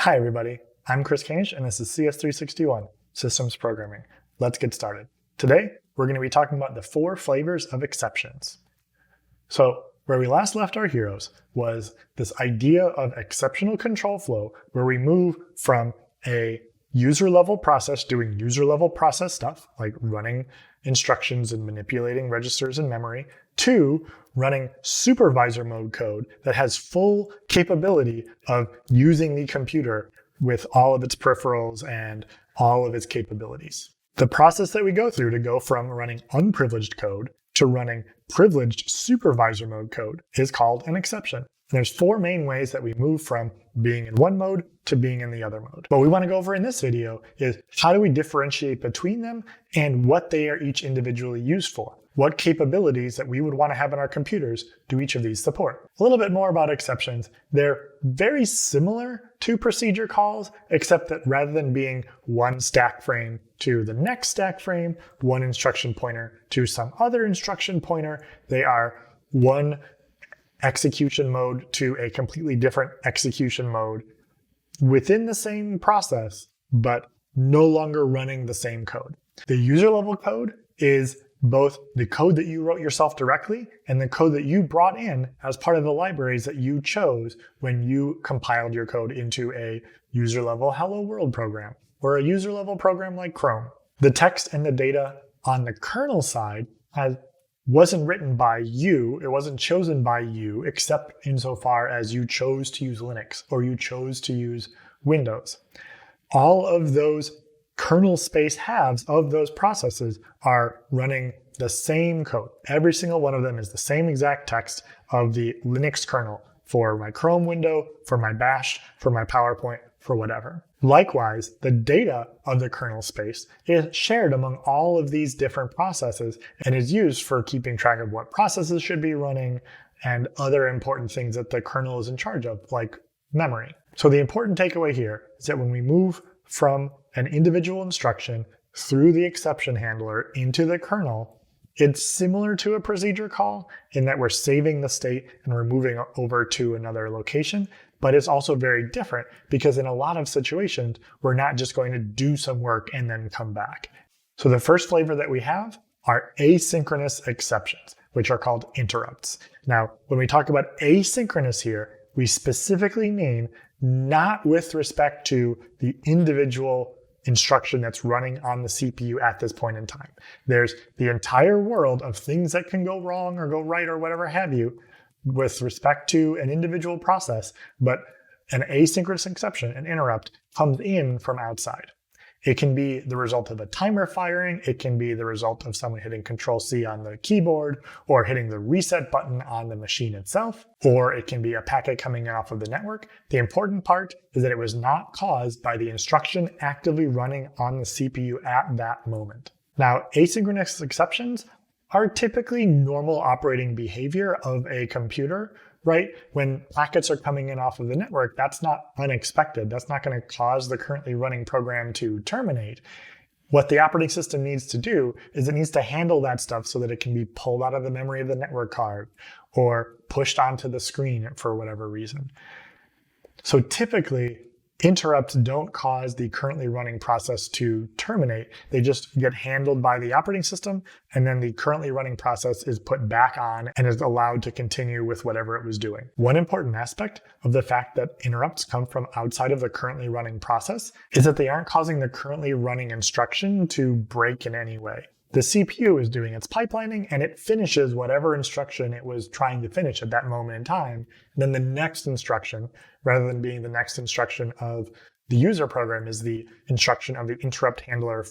Hi everybody, I'm Chris Kanish and this is CS361, Systems Programming. Let's get started. Today, we're going to be talking about the 4 flavors of exceptions. So where we last left our heroes was this idea of exceptional control flow, where we move from a user-level process doing user-level process stuff, like running instructions and manipulating registers in memory, to running supervisor mode code that has full capability of using the computer with all of its peripherals and all of its capabilities. The process that we go through to go from running unprivileged code to running privileged supervisor mode code is called an exception. And there's 4 main ways that we move from being in one mode to being in the other mode. What we want to go over in this video is how do we differentiate between them and what they are each individually used for. What capabilities that we would want to have in our computers do each of these support? A little bit more about exceptions. They're very similar to procedure calls, except that rather than being one stack frame to the next stack frame, one instruction pointer to some other instruction pointer, they are one execution mode to a completely different execution mode within the same process, but no longer running the same code. The user level code is both the code that you wrote yourself directly and the code that you brought in as part of the libraries that you chose when you compiled your code into a user level Hello World program or a user level program like Chrome. The text and the data on the kernel side wasn't written by you, it wasn't chosen by you, except insofar as you chose to use Linux or you chose to use Windows. All of those kernel space halves of those processes are running the same code. Every single one of them is the same exact text of the Linux kernel for my Chrome window, for my Bash, for my PowerPoint, for whatever. Likewise, the data of the kernel space is shared among all of these different processes and is used for keeping track of what processes should be running and other important things that the kernel is in charge of, like memory. So the important takeaway here is that when we move from an individual instruction through the exception handler into the kernel, it's similar to a procedure call in that we're saving the state and we're moving over to another location, but it's also very different because in a lot of situations, we're not just going to do some work and then come back. So the first flavor that we have are asynchronous exceptions, which are called interrupts. Now, when we talk about asynchronous here, we specifically mean not with respect to the individual instruction that's running on the CPU at this point in time. There's the entire world of things that can go wrong or go right or whatever have you with respect to an individual process, but an asynchronous exception, an interrupt, comes in from outside. It can be the result of a timer firing, it can be the result of someone hitting Control-C on the keyboard, or hitting the reset button on the machine itself, or it can be a packet coming in off of the network. The important part is that it was not caused by the instruction actively running on the CPU at that moment. Now, asynchronous exceptions are typically normal operating behavior of a computer, right? When packets are coming in off of the network, that's not unexpected. That's not going to cause the currently running program to terminate. What the operating system needs to do is it needs to handle that stuff so that it can be pulled out of the memory of the network card or pushed onto the screen for whatever reason. So typically, interrupts don't cause the currently running process to terminate. They just get handled by the operating system, and then the currently running process is put back on and is allowed to continue with whatever it was doing. One important aspect of the fact that interrupts come from outside of the currently running process is that they aren't causing the currently running instruction to break in any way. The CPU is doing its pipelining and it finishes whatever instruction it was trying to finish at that moment in time. Then the next instruction, rather than being the next instruction of the user program, is the instruction of the interrupt handler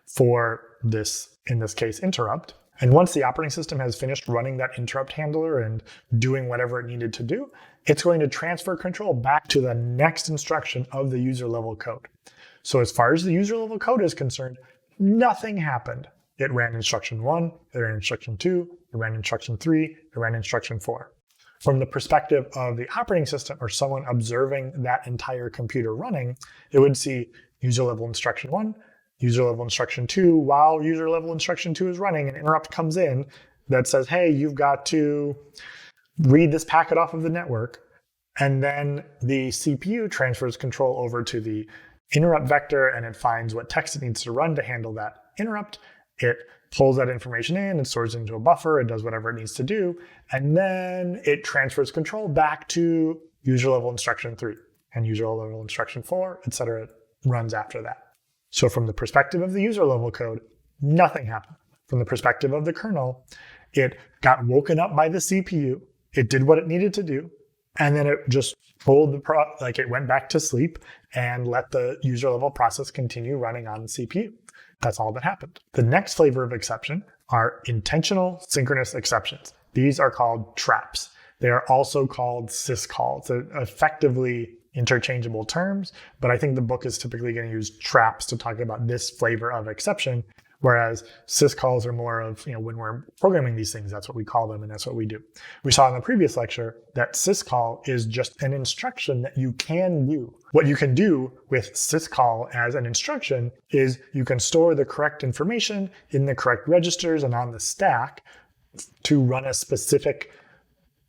for this, in this case, interrupt. And once the operating system has finished running that interrupt handler and doing whatever it needed to do, it's going to transfer control back to the next instruction of the user level code. So as far as the user level code is concerned, nothing happened. It ran instruction 1, it ran instruction 2, it ran instruction 3, it ran instruction 4. From the perspective of the operating system or someone observing that entire computer running, it would see user level instruction 1, user level instruction 2. While user level instruction 2 is running, an interrupt comes in that says, hey, you've got to read this packet off of the network. And then the CPU transfers control over to the interrupt vector, and it finds what text it needs to run to handle that interrupt. It pulls that information in, it stores it into a buffer, it does whatever it needs to do, and then it transfers control back to user level instruction 3 and user level instruction 4, etc. runs after that. So from the perspective of the user level code, nothing happened. From the perspective of the kernel, it got woken up by the CPU, it did what it needed to do, and then it just pulled it went back to sleep and let the user level process continue running on the CPU. That's all that happened. The next flavor of exception are intentional synchronous exceptions. These are called traps. They are also called syscalls. They're effectively interchangeable terms, but I think the book is typically going to use traps to talk about this flavor of exception, whereas syscalls are more of, when we're programming these things, that's what we call them and that's what we do. We saw in the previous lecture that syscall is just an instruction that you can do. What you can do with syscall as an instruction is you can store the correct information in the correct registers and on the stack to run a specific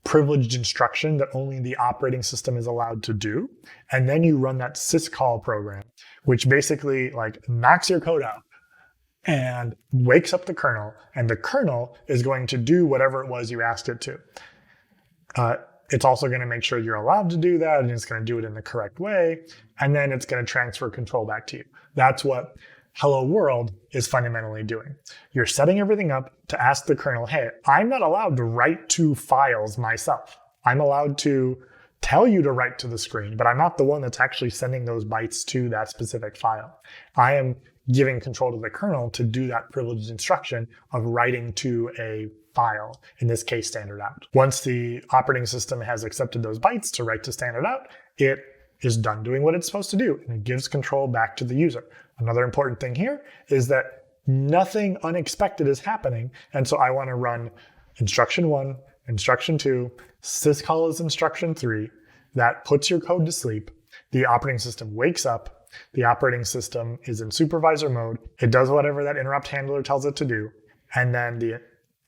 privileged instruction that only the operating system is allowed to do. And then you run that syscall program, which basically knocks your code out and wakes up the kernel, and the kernel is going to do whatever it was you asked it to. It's also going to make sure you're allowed to do that, and it's going to do it in the correct way, and then it's going to transfer control back to you. That's what Hello World is fundamentally doing. You're setting everything up to ask the kernel, hey, I'm not allowed to write to files myself. I'm allowed to tell you to write to the screen, but I'm not the one that's actually sending those bytes to that specific file. I am giving control to the kernel to do that privileged instruction of writing to a file, in this case, standard out. Once the operating system has accepted those bytes to write to standard out, it is done doing what it's supposed to do, and it gives control back to the user. Another important thing here is that nothing unexpected is happening, and so I want to run instruction 1, instruction 2, syscall is instruction 3, that puts your code to sleep, the operating system wakes up, the operating system is in supervisor mode, it does whatever that interrupt handler tells it to do, and then the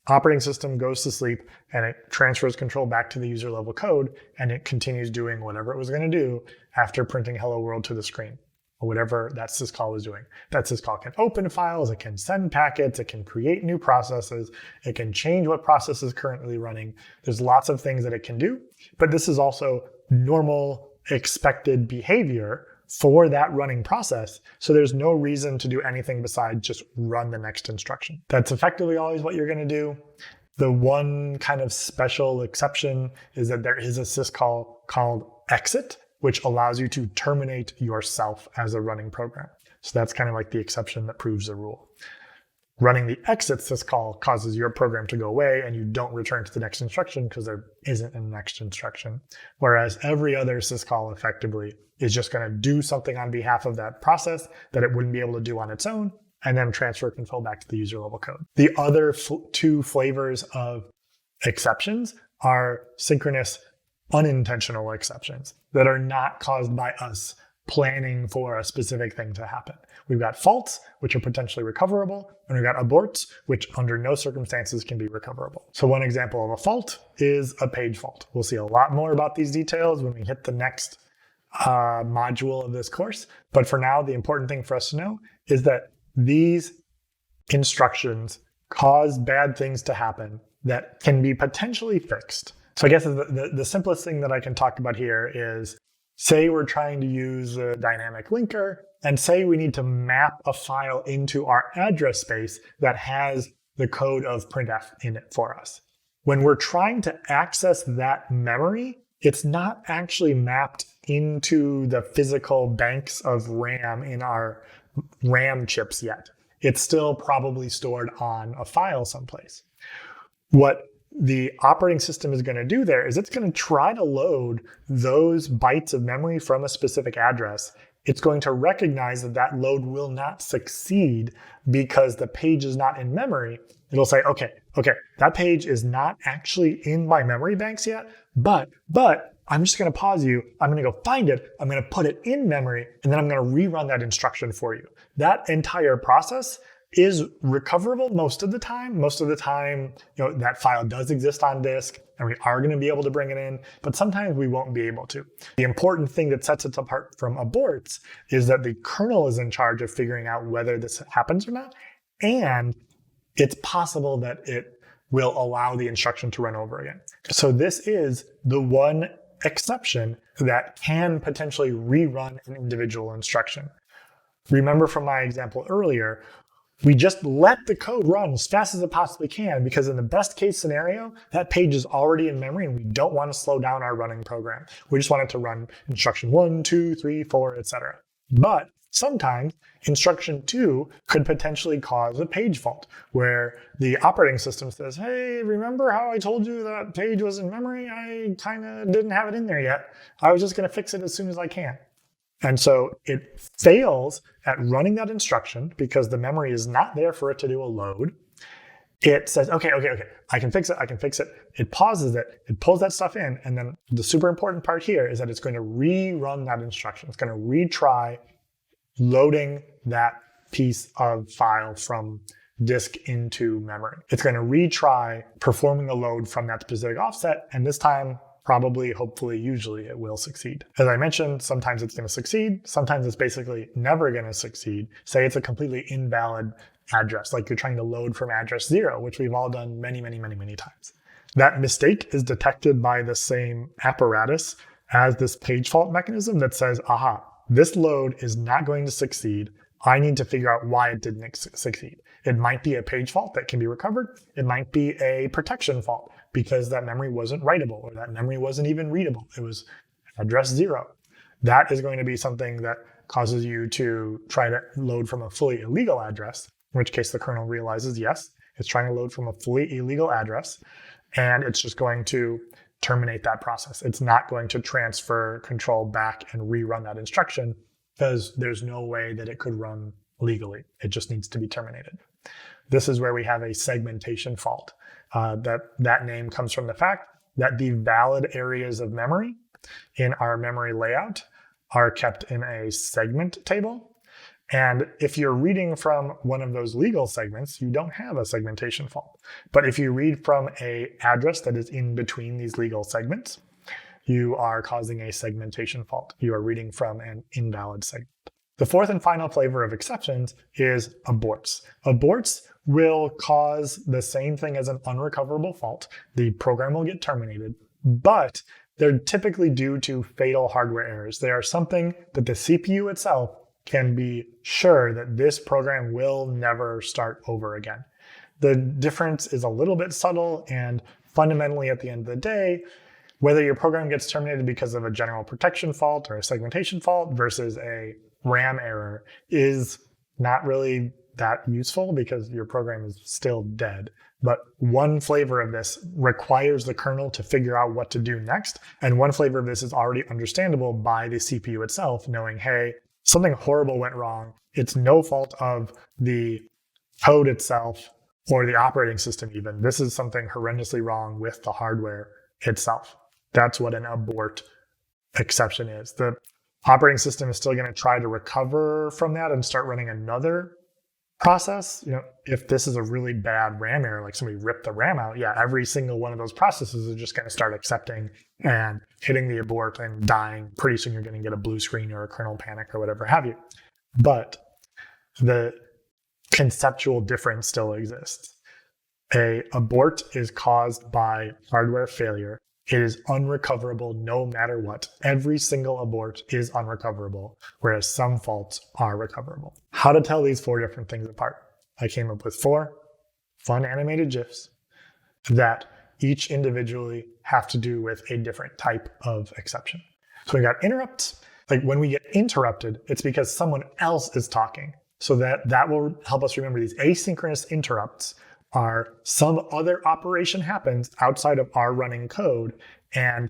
operating system goes to sleep and it transfers control back to the user level code, and it continues doing whatever it was going to do after printing hello world to the screen, or whatever that syscall was doing. That syscall can open files, it can send packets, it can create new processes, it can change what process is currently running. There's lots of things that it can do, but this is also normal expected behavior for that running process. So there's no reason to do anything besides just run the next instruction. That's effectively always what you're going to do. The one kind of special exception is that there is a syscall called exit, which allows you to terminate yourself as a running program. So that's kind of like the exception that proves the rule. Running the exit syscall causes your program to go away and you don't return to the next instruction because there isn't a next instruction. Whereas every other syscall effectively is just going to do something on behalf of that process that it wouldn't be able to do on its own, and then transfer control back to the user level code. The other two flavors of exceptions are synchronous unintentional exceptions that are not caused by us planning for a specific thing to happen. We've got faults, which are potentially recoverable, and we've got aborts, which under no circumstances can be recoverable. So one example of a fault is a page fault. We'll see a lot more about these details when we hit the next module of this course. But for now, the important thing for us to know is that these instructions cause bad things to happen that can be potentially fixed. So I guess the simplest thing that I can talk about here is, say we're trying to use a dynamic linker, and say we need to map a file into our address space that has the code of printf in it for us. When we're trying to access that memory, it's not actually mapped into the physical banks of RAM in our RAM chips yet. It's still probably stored on a file someplace. What the operating system is going to do there is it's going to try to load those bytes of memory from a specific address. It's going to recognize that that load will not succeed because the page is not in memory. It'll say, okay, that page is not actually in my memory banks yet, but I'm just going to pause you. I'm going to go find it. I'm going to put it in memory, and then I'm going to rerun that instruction for you. That entire process is recoverable most of the time. Most of the time, that file does exist on disk and we are going to be able to bring it in, but sometimes we won't be able to. The important thing that sets it apart from aborts is that the kernel is in charge of figuring out whether this happens or not, and it's possible that it will allow the instruction to run over again. So this is the one exception that can potentially rerun an individual instruction. Remember from my example earlier, we just let the code run as fast as it possibly can, because in the best case scenario, that page is already in memory and we don't want to slow down our running program. We just want it to run instruction 1, 2, 3, 4, etc. But sometimes instruction 2 could potentially cause a page fault where the operating system says, hey, remember how I told you that page was in memory? I kind of didn't have it in there yet. I was just going to fix it as soon as I can. And so it fails at running that instruction because the memory is not there for it to do a load. It says, okay, I can fix it. It pauses it, it pulls that stuff in, and then the super important part here is that it's going to rerun that instruction. It's going to retry loading that piece of file from disk into memory. It's going to retry performing a load from that specific offset, and this time, probably, hopefully, usually it will succeed. As I mentioned, sometimes it's going to succeed. Sometimes it's basically never going to succeed. Say it's a completely invalid address, like you're trying to load from address 0, which we've all done many times. That mistake is detected by the same apparatus as this page fault mechanism that says, aha, this load is not going to succeed. I need to figure out why it didn't succeed. It might be a page fault that can be recovered. It might be a protection fault because that memory wasn't writable or that memory wasn't even readable. It was address 0. That is going to be something that causes you to try to load from a fully illegal address, in which case the kernel realizes, yes, it's trying to load from a fully illegal address, and it's just going to terminate that process. It's not going to transfer control back and rerun that instruction because there's no way that it could run legally. It just needs to be terminated. This is where we have a segmentation fault. That name comes from the fact that the valid areas of memory in our memory layout are kept in a segment table. And if you're reading from one of those legal segments, you don't have a segmentation fault. But if you read from an address that is in between these legal segments, you are causing a segmentation fault. You are reading from an invalid segment. The fourth and final flavor of exceptions is aborts. Aborts will cause the same thing as an unrecoverable fault. The program will get terminated, but they're typically due to fatal hardware errors. They are something that the CPU itself can be sure that this program will never start over again. The difference is a little bit subtle, and fundamentally at the end of the day, whether your program gets terminated because of a general protection fault or a segmentation fault versus a RAM error is not really that useful because your program is still dead. But one flavor of this requires the kernel to figure out what to do next. And one flavor of this is already understandable by the CPU itself, knowing, hey, something horrible went wrong. It's no fault of the code itself or the operating system even. This is something horrendously wrong with the hardware itself. That's what an abort exception is. The operating system is still going to try to recover from that and start running another process. If this is a really bad RAM error, like somebody ripped the RAM out, yeah, every single one of those processes is just going to start accepting and hitting the abort and dying. Pretty soon you're going to get a blue screen or a kernel panic or whatever have you. But the conceptual difference still exists. A abort is caused by hardware failure. It is unrecoverable no matter what. Every single abort is unrecoverable, whereas some faults are recoverable. How to tell these 4 different things apart? I came up with 4 fun animated GIFs that each individually have to do with a different type of exception. So we got interrupts. Like when we get interrupted, it's because someone else is talking. So that will help us remember these asynchronous interrupts are some other operation happens outside of our running code, and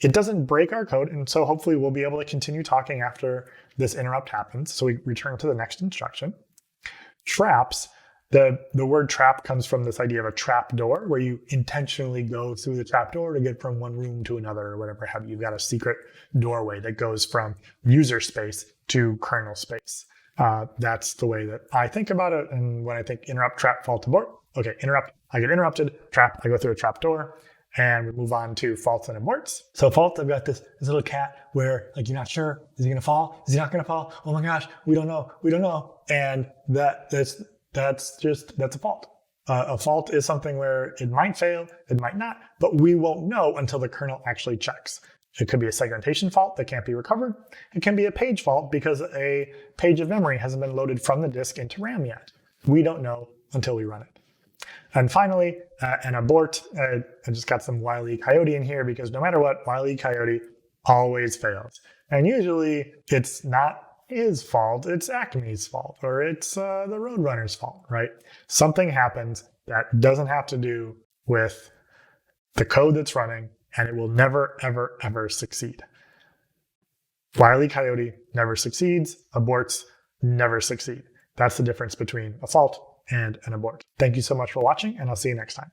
it doesn't break our code. And so hopefully we'll be able to continue talking after this interrupt happens. So we return to the next instruction. Traps, the word trap comes from this idea of a trap door where you intentionally go through the trap door to get from one room to another or whatever have you. You've got a secret doorway that goes from user space to kernel space. That's the way that I think about it. And when I think interrupt, trap, fault, abort, okay, interrupt, I get interrupted, trap, I go through a trap door, and we move on to faults and aborts. So fault, I've got this little cat where like you're not sure, is he gonna fall? Is he not gonna fall? Oh my gosh, we don't know. And that's a fault. A fault is something where it might fail, it might not, but we won't know until the kernel actually checks. It could be a segmentation fault that can't be recovered. It can be a page fault because a page of memory hasn't been loaded from the disk into RAM yet. We don't know until we run it. And finally, an abort. I just got some Wile E. Coyote in here because no matter what, Wile E. Coyote always fails. And usually it's not his fault, it's Acme's fault, or it's the Roadrunner's fault, right? Something happens that doesn't have to do with the code that's running, and it will never, ever, ever succeed. Wile E. Coyote never succeeds, aborts never succeed. That's the difference between a fault and an abort. Thank you so much for watching, and I'll see you next time.